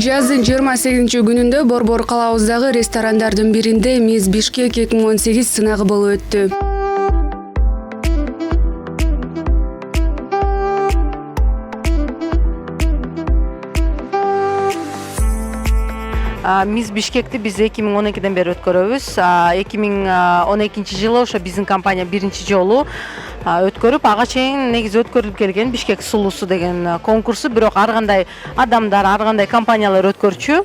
Жаздын 28-күнүндө Борбор калабыздагы ресторандардын биринде Miss Бишкек 2018 сынагы болуп өттү. Miss Бишкекти биз 2012-ден бери өткөрөбүз. 2012 жылы ошо биздин компания биринчи жолу өткөрүп, ага чейин негизи өткөрүлүп келген Бишкек сулуусу деген конкурсу, бирок ар кандай адамдар, ар кандай компаниялар өткөрчү.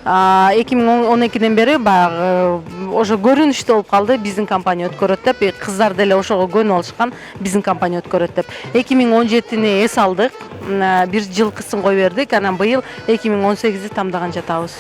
2012-ден бери баягы ошо көрүнүштүү болуп калды, биздин компания өткөрөт деп, кыздар деле ошого көнүп алышкан, биздин компания өткөрөт деп. 2017-ни эс алдык, бир жылкысын кой бердик, анан быйыл 2018-ди тамдаган жатабыз.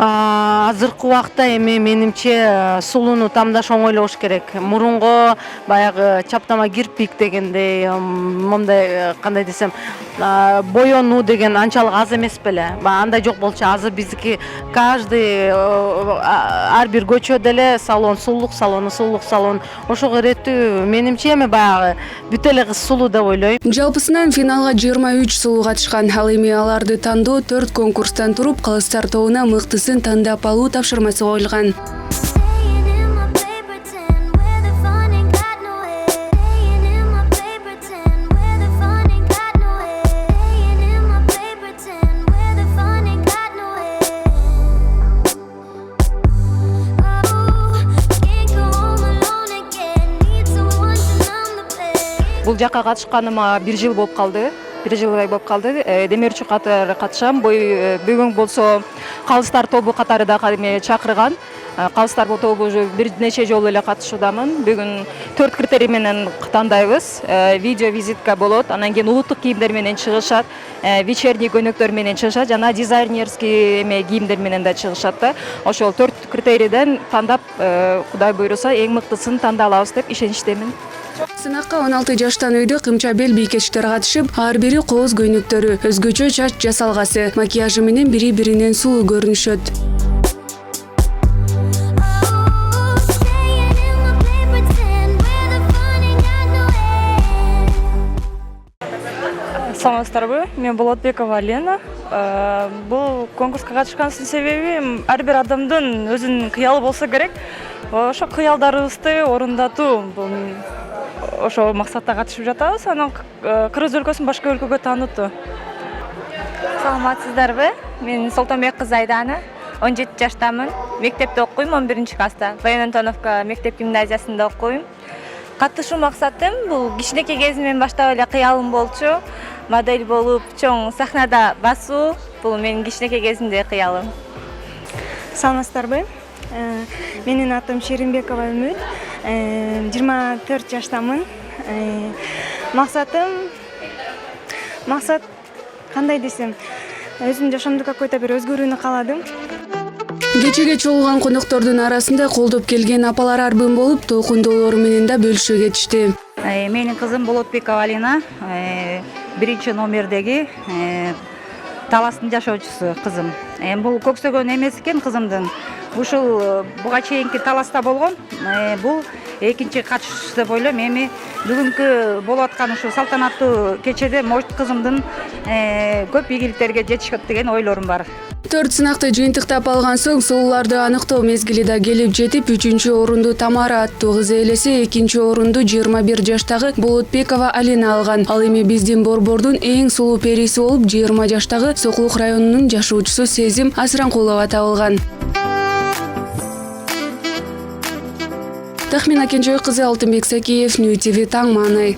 Азыркы убакта эми менимче сулууну тамдаш оңой эле болуш керек. Мурунку баягы чаптама кирпик дегендей, мондай кандай десем, боёнуу деген анчалык аз эмес беле. Андай жок болчу. Азыр биздики каждый ар бир көчөдө эле салон, сулуулук салон. Ошого иреттүү менимче эми баягы бүт эле кыз сулуу деп ойлойм. Жалпысынан финалга 23 сулуу катышкан. Ал эми аларды тандоо 4 конкурстан туруп, кыздар тобуна мыктысын тандап алуу тапшырмасы коюлган. Бул жакка катышканыма 1 жыл болуп калды. 1 жылдай болуп калды. Демирчи катары катышам. Бүгүн болсо калыстар тобу катары да чакырган. Калыстар тобу уже бир нече жолу эле катышуудамын. Бүгүн 4 критерий менен тандайбыз. Видео визитка болот, анан кийин улуттук кийимдер менен чыгышат, вечерний көнөктөр менен чыгышат, жана дизайнерский кийимдер менен да чыгышат да. Ошол 4 критерийден тандап, Кудай буйруса, эң мыктысын тандап алабыз деп ишеничтемин. Сынакка 16 жаштан өйдө кымча бел бийкечтер катышып, ар бири кооз көйнөктөрү, өзгөчө чач жасалгасы, макияжы менен бири-биринен сулуу көрүнүшөт. Саламатсыздарбы, мен Болотбекова Лена. Бул конкурска катышкандын себеби ар бир адамдын өзүнүн кыялы болсо керек. Ошо кыялдарыбызды орундатуу, ошо максатта катышып жатабыз. Анан Кыргыз өлкөсүн башка өлкөгө таанытуу. Саламатсыздарбы? Мен Солтонбек кызы Айдана, 17 жаштамын. Мектепте окуйм, 11 класста. Военно-Антоновка мектеп гимназиясында окуйм. Катышуу максатым бул кичинекей кезимден баштап эле кыялым болчу. Модель болуп, чоң сахнада басуу, бул менин кичинекей кезимде кыялым. Саламатсыздарбы? Менин атым Шеринбекова Үмүт, 24 жаштамын. Максат кандай десем, өзүм жашоомдо какой-то бир өзгөрүүнү кааладым. Кечеге чогулган коноктордун арасында колдоп келген апалар арбын болуп, толкундоолору менен да бөлүшө кетишти. Менин кызым Болотбекова Алина, 1-номердеги таластын жашоочусу кызым. Бул көксөгөн эмес экен кызымдын. Ушул буга чейинки таласта болгон. Бул экинчи катышуусу деп ойлойм. Эми бүгүнкү болуп аткан ушул салтанаттуу кечеде может кызымдын көп ийгиликтерге жетишет деген ойлорум бар. 4 сынакты жыйынтыктап алган соң сулууларды аныктоо мезгили да келип жетип, 3-орунду Тамара аттуу кыз ээлесе, 2-орунду 21 жаштагы Болотбекова Алина алган. Ал эми биздин борбордун эң сулуу периси болуп, 20 жаштагы Сокулук районунун жашоочусу Сезим Асранкулова табылган. Тахмина Кенжой кызы, Алтынбек Сакиев, Нью ТВ, Таң Маанай.